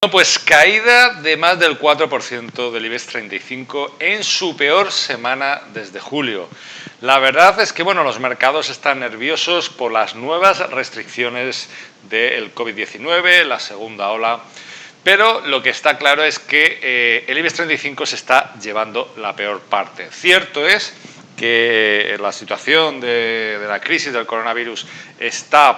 Pues caída de más del 4% del IBEX 35 en su peor semana desde julio. La verdad es que los mercados están nerviosos por las nuevas restricciones del COVID-19, la segunda ola, pero lo que está claro es que el IBEX 35 se está llevando la peor parte. Cierto es que la situación de la crisis del coronavirus está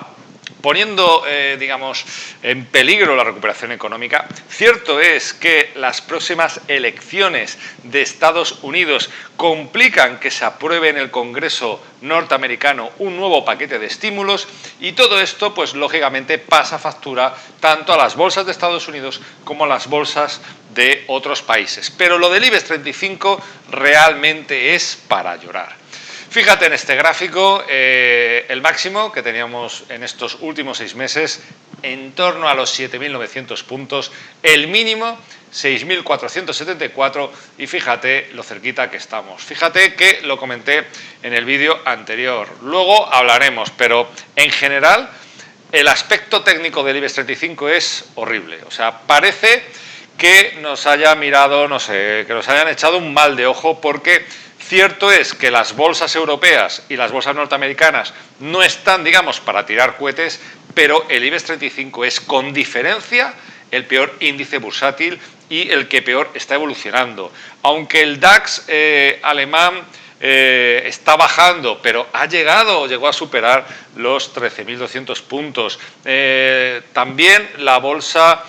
poniendo, en peligro la recuperación económica. Cierto es que las próximas elecciones de Estados Unidos complican que se apruebe en el Congreso norteamericano un nuevo paquete de estímulos y todo esto, pues lógicamente, pasa factura tanto a las bolsas de Estados Unidos como a las bolsas de otros países. Pero lo del IBEX 35 realmente es para llorar. Fíjate en este gráfico, el máximo que teníamos en estos últimos 6 meses, en torno a los 7.900 puntos, el mínimo 6.474 y fíjate lo cerquita que estamos. Fíjate que lo comenté en el vídeo anterior, luego hablaremos, pero en general el aspecto técnico del IBEX 35 es horrible, o sea, parece que nos haya mirado, que nos hayan echado un mal de ojo porque cierto es que las bolsas europeas y las bolsas norteamericanas no están, para tirar cohetes, pero el IBEX 35 es con diferencia el peor índice bursátil y el que peor está evolucionando. Aunque el DAX alemán está bajando, pero llegó a superar los 13.200 puntos. También la bolsa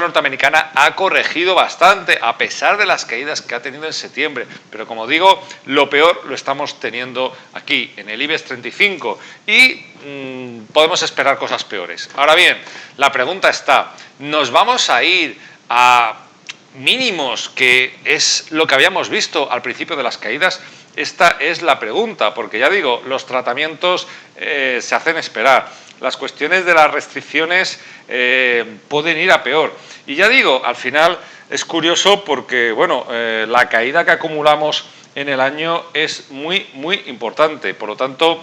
norteamericana ha corregido bastante a pesar de las caídas que ha tenido en septiembre, pero como digo, lo peor lo estamos teniendo aquí en el IBEX 35 y podemos esperar cosas peores. Ahora bien, la pregunta está, ¿nos vamos a ir a mínimos, que es lo que habíamos visto al principio de las caídas? Esta es la pregunta, porque ya digo, los tratamientos se hacen esperar. Las cuestiones de las restricciones pueden ir a peor. Y ya digo, al final es curioso porque, la caída que acumulamos en el año es muy, muy importante. Por lo tanto,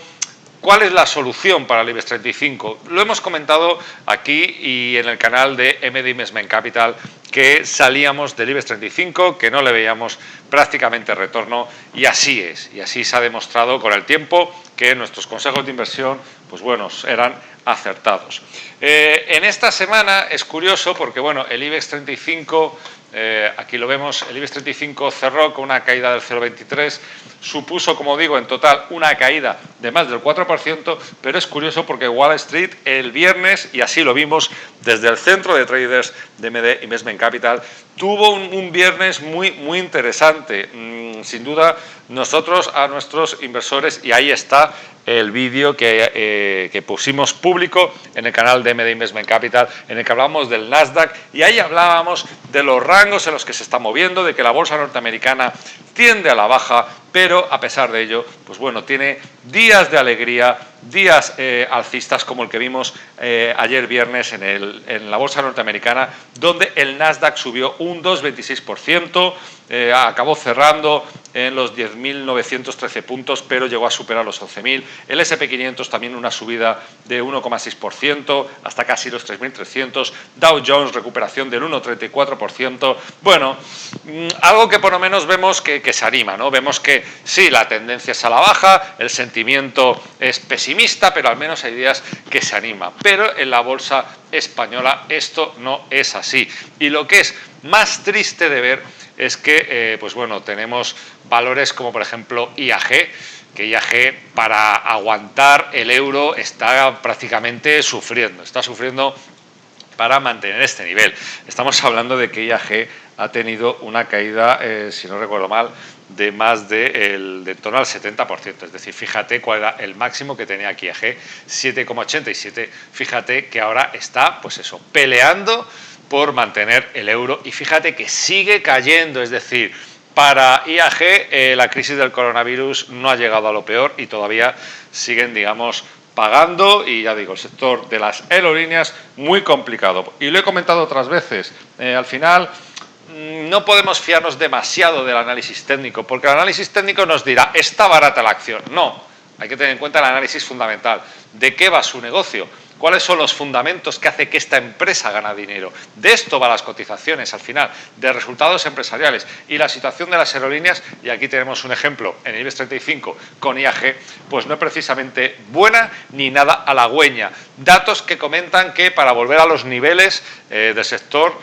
¿cuál es la solución para el IBEX 35? Lo hemos comentado aquí y en el canal de MD Investment Capital, que salíamos del IBEX 35, que no le veíamos prácticamente retorno, y así es, y así se ha demostrado con el tiempo que nuestros consejos de inversión, eran acertados. En esta semana es curioso porque, el IBEX 35, aquí lo vemos, el IBEX 35 cerró con una caída del 0,23, supuso, como digo, en total una caída de más del 4%, pero es curioso porque Wall Street el viernes, y así lo vimos desde el centro de traders de MD Investment Capital, tuvo un viernes muy, muy interesante. Sin duda, nosotros a nuestros inversores, y ahí está el vídeo que pusimos público en el canal de MD Investment Capital, en el que hablábamos del Nasdaq, y ahí hablábamos de los rangos en los que se está moviendo, de que la bolsa norteamericana tiende a la baja, pero a pesar de ello, tiene días de alegría, días alcistas como el que vimos ayer viernes en la bolsa norteamericana, donde el Nasdaq subió un 2,26%, acabó cerrando en los 10.913 puntos, pero llegó a superar los 11.000. El S&P 500 también una subida de 1,6%, hasta casi los 3.300. Dow Jones, recuperación del 1,34%. Algo que por lo menos vemos que se anima, ¿no? Vemos que sí, la tendencia es a la baja, el sentimiento es pesimista, pero al menos hay días que se anima. Pero en la bolsa española esto no es así. Y lo que es más triste de ver es que, tenemos valores como, por ejemplo, IAG, que IAG, para aguantar el euro, está prácticamente sufriendo. Está sufriendo para mantener este nivel. Estamos hablando de que IAG ha tenido una caída, si no recuerdo mal, de más de torno al 70%. Es decir, fíjate cuál era el máximo que tenía aquí IAG, 7,87. Fíjate que ahora está, peleando por mantener el euro, y fíjate que sigue cayendo. Es decir, para IAG la crisis del coronavirus no ha llegado a lo peor y todavía siguen, pagando, y ya digo, el sector de las aerolíneas muy complicado. Y lo he comentado otras veces, al final no podemos fiarnos demasiado del análisis técnico, porque el análisis técnico nos dirá, está barata la acción. No, hay que tener en cuenta el análisis fundamental. ¿De qué va su negocio? cuáles son los fundamentos que hace que esta empresa gane dinero. De esto van las cotizaciones al final, de resultados empresariales y la situación de las aerolíneas, y aquí tenemos un ejemplo en el IBEX 35 con IAG, pues no es precisamente buena ni nada halagüeña. Datos que comentan que para volver a los niveles del sector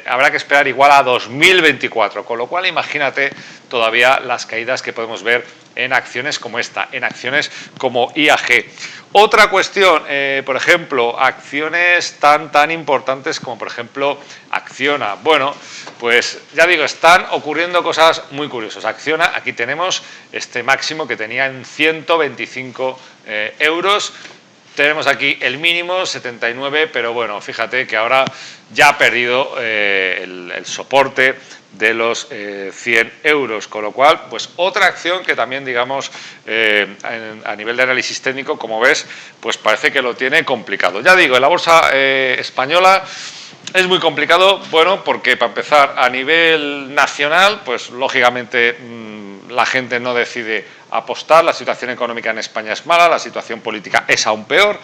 habrá que esperar igual a 2024, con lo cual imagínate todavía las caídas que podemos ver en acciones como esta, en acciones como IAG. Otra cuestión, por ejemplo, acciones tan importantes como por ejemplo Acciona. Bueno, pues ya digo, están ocurriendo cosas muy curiosas. Acciona, aquí tenemos este máximo que tenía en 125 euros. Tenemos aquí el mínimo, 79, pero bueno, fíjate que ahora ya ha perdido el soporte de los 100 euros, con lo cual, pues otra acción que también, digamos, a nivel de análisis técnico, como ves, pues parece que lo tiene complicado. Ya digo, en la bolsa española es muy complicado, bueno, porque para empezar, a nivel nacional, pues lógicamente la gente no decide apostar, la situación económica en España es mala, la situación política es aún peor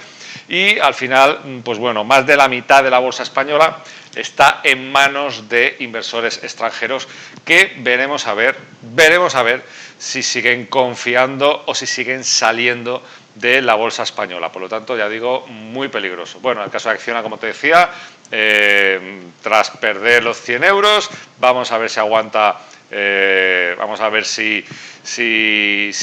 y al final, pues bueno, más de la mitad de la bolsa española está en manos de inversores extranjeros que veremos a ver si siguen confiando o si siguen saliendo de la bolsa española. Por lo tanto, ya digo, muy peligroso. Bueno, en el caso de Acciona, como te decía, tras perder los 100 euros, vamos a ver si aguanta, vamos a ver si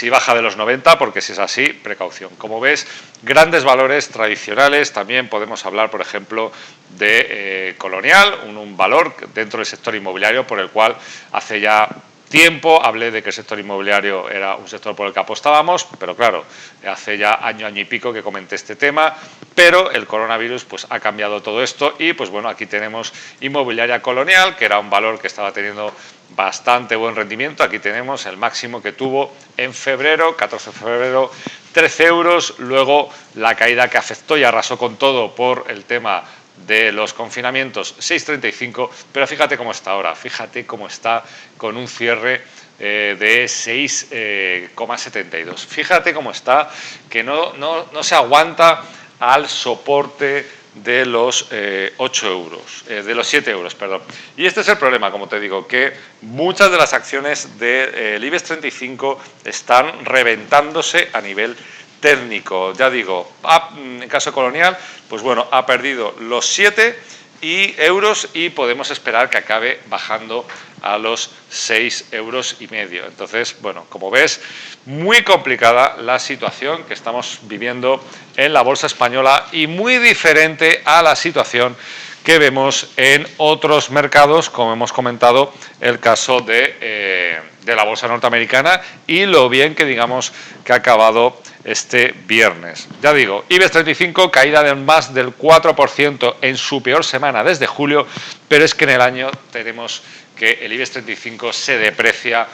baja de los 90, porque si es así, precaución. Como ves, grandes valores tradicionales, también podemos hablar, por ejemplo, de Colonial, un valor dentro del sector inmobiliario por el cual hace ya tiempo hablé de que el sector inmobiliario era un sector por el que apostábamos, pero claro, hace ya año y pico que comenté este tema, pero el coronavirus pues ha cambiado todo esto y pues bueno, aquí tenemos Inmobiliaria Colonial, que era un valor que estaba teniendo bastante buen rendimiento. Aquí tenemos el máximo que tuvo en febrero, 14 de febrero, 13 euros, luego la caída que afectó y arrasó con todo por el tema de los confinamientos, 6,35, pero fíjate cómo está ahora, fíjate cómo está con un cierre de 6,72. Fíjate cómo está, que no se aguanta al soporte de los 8 euros, de los 7 euros, perdón. Y este es el problema, como te digo, que muchas de las acciones del IBEX 35 están reventándose a nivel técnico. Ya digo, en caso Colonial, pues bueno, ha perdido los 7 euros y podemos esperar que acabe bajando a los 6,5 euros. Entonces, bueno, como ves, muy complicada la situación que estamos viviendo en la bolsa española y muy diferente a la situación que vemos en otros mercados, como hemos comentado, el caso de la bolsa norteamericana y lo bien que digamos que ha acabado este viernes. Ya digo, IBEX 35 caída de más del 4% en su peor semana desde julio, pero es que en el año tenemos que el IBEX 35 se deprecia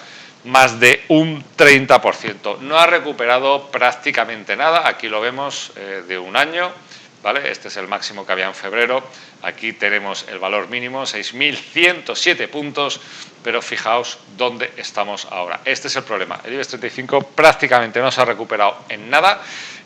más de un 30%. No ha recuperado prácticamente nada, aquí lo vemos de un año, ¿vale? Este es el máximo que había en febrero, aquí tenemos el valor mínimo, 6.107 puntos, pero fijaos dónde estamos ahora. Este es el problema, el IBEX 35 prácticamente no se ha recuperado en nada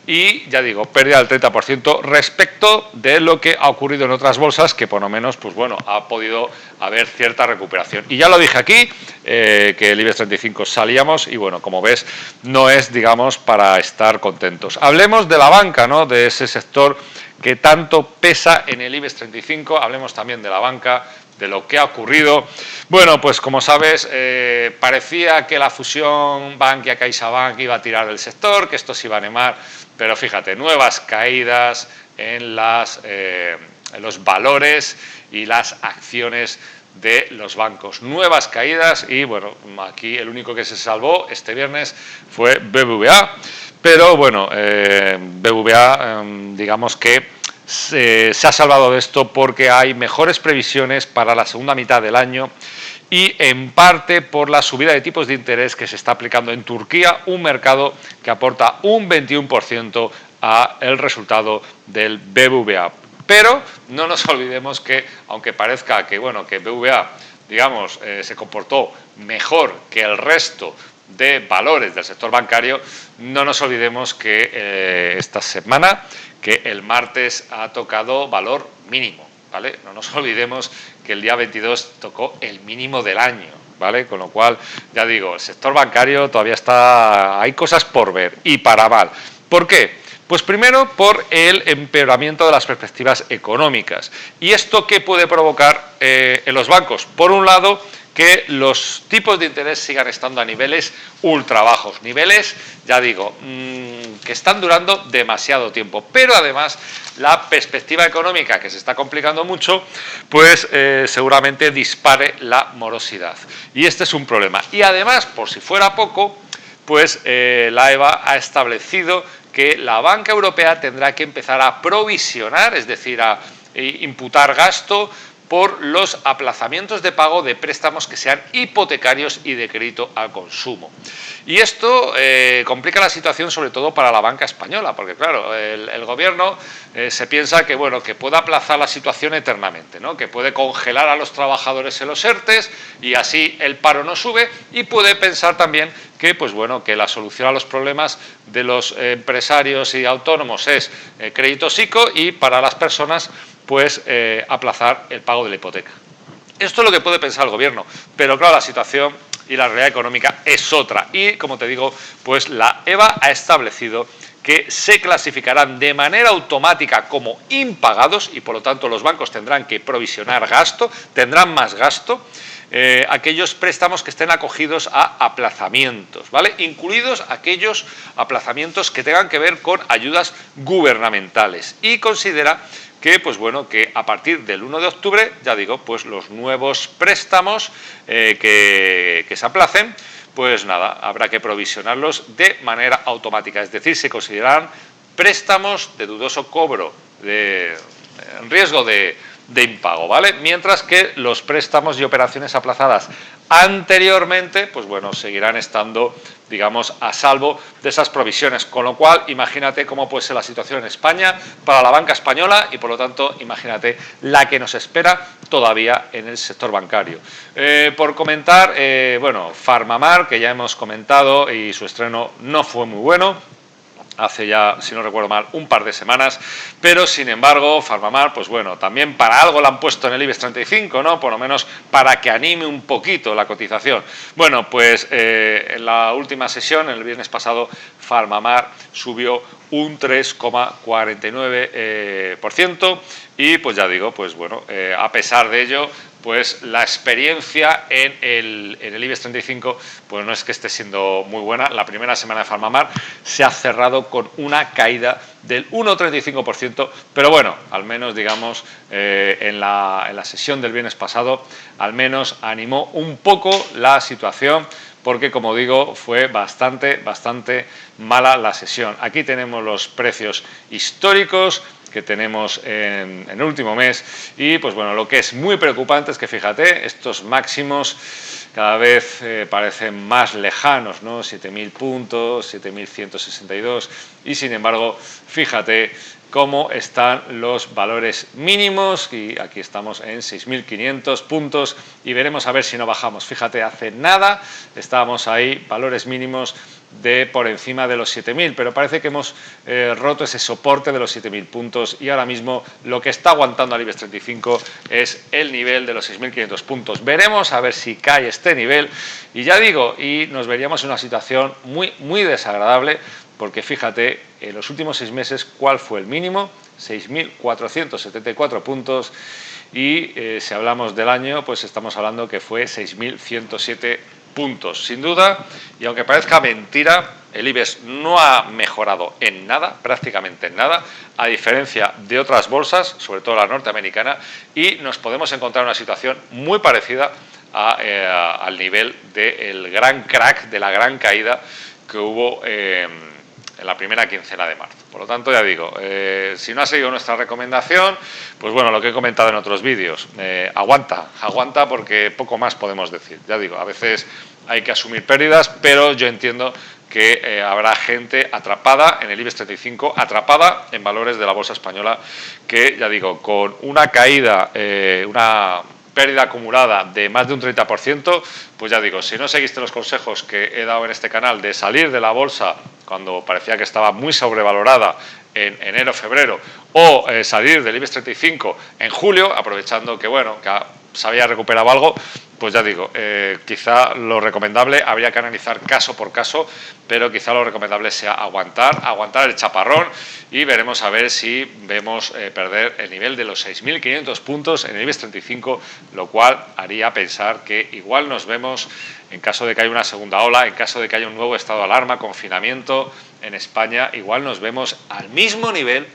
y ya digo, pérdida del 30% respecto de lo que ha ocurrido en otras bolsas que por lo menos, pues bueno, ha podido haber cierta recuperación. Y ya lo dije aquí, que el IBEX 35 salíamos y bueno, como ves, no es, digamos, para estar contentos. Hablemos de la banca, ¿no? De ese sector que tanto pesa en el IBEX 35, hablemos también de la banca, de lo que ha ocurrido. Bueno, pues como sabes, parecía que la fusión Bankia-CaixaBank iba a tirar del sector, que esto se iba a animar, pero fíjate, nuevas caídas en los valores y las acciones de los bancos. Nuevas caídas y bueno, aquí el único que se salvó este viernes fue BBVA, pero bueno, BBVA digamos que se ha salvado de esto porque hay mejores previsiones para la segunda mitad del año y en parte por la subida de tipos de interés que se está aplicando en Turquía, un mercado que aporta un 21% al resultado del BBVA. Pero no nos olvidemos que, aunque parezca que, bueno, que BBVA, digamos, se comportó mejor que el resto de valores del sector bancario, no nos olvidemos que esta semana que el martes ha tocado valor mínimo, ¿vale? No nos olvidemos que el día 22 tocó el mínimo del año, ¿vale? Con lo cual, ya digo, el sector bancario todavía hay cosas por ver, y para mal. ¿Por qué? Pues primero por el empeoramiento de las perspectivas económicas. ¿Y esto qué puede provocar en los bancos? Por un lado, que los tipos de interés sigan estando a niveles ultra bajos, niveles, ya digo, que están durando demasiado tiempo, pero además la perspectiva económica, que se está complicando mucho, pues seguramente dispare la morosidad. Y este es un problema. Y además, por si fuera poco, pues la EBA ha establecido que la banca europea tendrá que empezar a provisionar, es decir, a imputar gasto por los aplazamientos de pago de préstamos que sean hipotecarios y de crédito al consumo. Y esto complica la situación sobre todo para la banca española, porque claro, el gobierno se piensa que, bueno, que puede aplazar la situación eternamente, ¿no? Que puede congelar a los trabajadores en los ERTEs y así el paro no sube, y puede pensar también que, pues bueno, que la solución a los problemas de los empresarios y autónomos es crédito ICO, y para las personas pues aplazar el pago de la hipoteca. Esto es lo que puede pensar el gobierno, pero claro, la situación y la realidad económica es otra, y como te digo, pues la EBA ha establecido que se clasificarán de manera automática como impagados, y por lo tanto los bancos tendrán que provisionar gasto, tendrán más gasto, aquellos préstamos que estén acogidos a aplazamientos, ¿vale? Incluidos aquellos aplazamientos que tengan que ver con ayudas gubernamentales, y considera que, pues bueno, que a partir del 1 de octubre, ya digo, pues los nuevos préstamos que se aplacen, pues nada, habrá que provisionarlos de manera automática, es decir, se considerarán préstamos de dudoso cobro, de riesgo de impago, ¿vale? Mientras que los préstamos y operaciones aplazadas anteriormente, pues bueno, seguirán estando, digamos, a salvo de esas provisiones, con lo cual imagínate cómo puede ser la situación en España para la banca española, y por lo tanto imagínate la que nos espera todavía en el sector bancario. Por comentar, bueno, Farmamar, que ya hemos comentado, y su estreno no fue muy bueno, hace ya, si no recuerdo mal, un par de semanas, pero sin embargo, Farmamar, pues bueno, también para algo la han puesto en el IBEX 35, ¿no? Por lo menos para que anime un poquito la cotización. Bueno, pues en la última sesión, el viernes pasado, Farmamar subió un 3,49%, y pues ya digo, pues bueno, a pesar de ello, pues la experiencia en el IBEX 35 pues no es que esté siendo muy buena. La primera semana de Farmamar se ha cerrado con una caída del 1,35%, pero bueno, al menos digamos en la sesión del viernes pasado, al menos animó un poco la situación, porque como digo, fue bastante mala la sesión. Aquí tenemos los precios históricos que tenemos en el último mes, y pues bueno, lo que es muy preocupante es que fíjate, estos máximos cada vez parecen más lejanos, ¿no? 7.000 puntos, 7.162, y sin embargo, fíjate cómo están los valores mínimos, y aquí estamos en 6.500 puntos, y veremos a ver si no bajamos. Fíjate, hace nada estábamos ahí, valores mínimos de por encima de los 7.000, pero parece que hemos roto ese soporte de los 7.000 puntos, y ahora mismo lo que está aguantando al IBEX 35 es el nivel de los 6.500 puntos. Veremos a ver si cae este nivel, y ya digo, y nos veríamos en una situación muy desagradable, porque fíjate, en los últimos 6 meses, ¿cuál fue el mínimo? 6.474 puntos, y si hablamos del año, pues estamos hablando que fue 6.107 puntos. Sin duda, y aunque parezca mentira, el IBEX no ha mejorado en nada, prácticamente en nada, a diferencia de otras bolsas, sobre todo la norteamericana, y nos podemos encontrar en una situación muy parecida al nivel del gran crack, de la gran caída que hubo en la primera quincena de marzo. Por lo tanto, ya digo, si no has seguido nuestra recomendación, pues bueno, lo que he comentado en otros vídeos, aguanta porque poco más podemos decir. Ya digo, a veces hay que asumir pérdidas, pero yo entiendo que habrá gente atrapada en el IBEX 35, atrapada en valores de la bolsa española, que, ya digo, con una caída, una pérdida acumulada de más de un 30%, pues ya digo, si no seguiste los consejos que he dado en este canal de salir de la bolsa cuando parecía que estaba muy sobrevalorada en enero, febrero, o salir del IBEX 35 en julio, aprovechando que, bueno, que se había recuperado algo, pues ya digo, quizá lo recomendable, habría que analizar caso por caso, pero quizá lo recomendable sea aguantar el chaparrón, y veremos a ver si vemos perder el nivel de los 6.500 puntos en el IBEX 35, lo cual haría pensar que igual nos vemos, en caso de que haya una segunda ola, en caso de que haya un nuevo estado de alarma, confinamiento en España, igual nos vemos al mismo nivel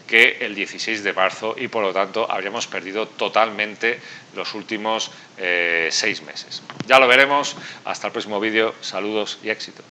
que el 16 de marzo, y por lo tanto habríamos perdido totalmente los últimos 6 meses. Ya lo veremos. Hasta el próximo vídeo. Saludos y éxito.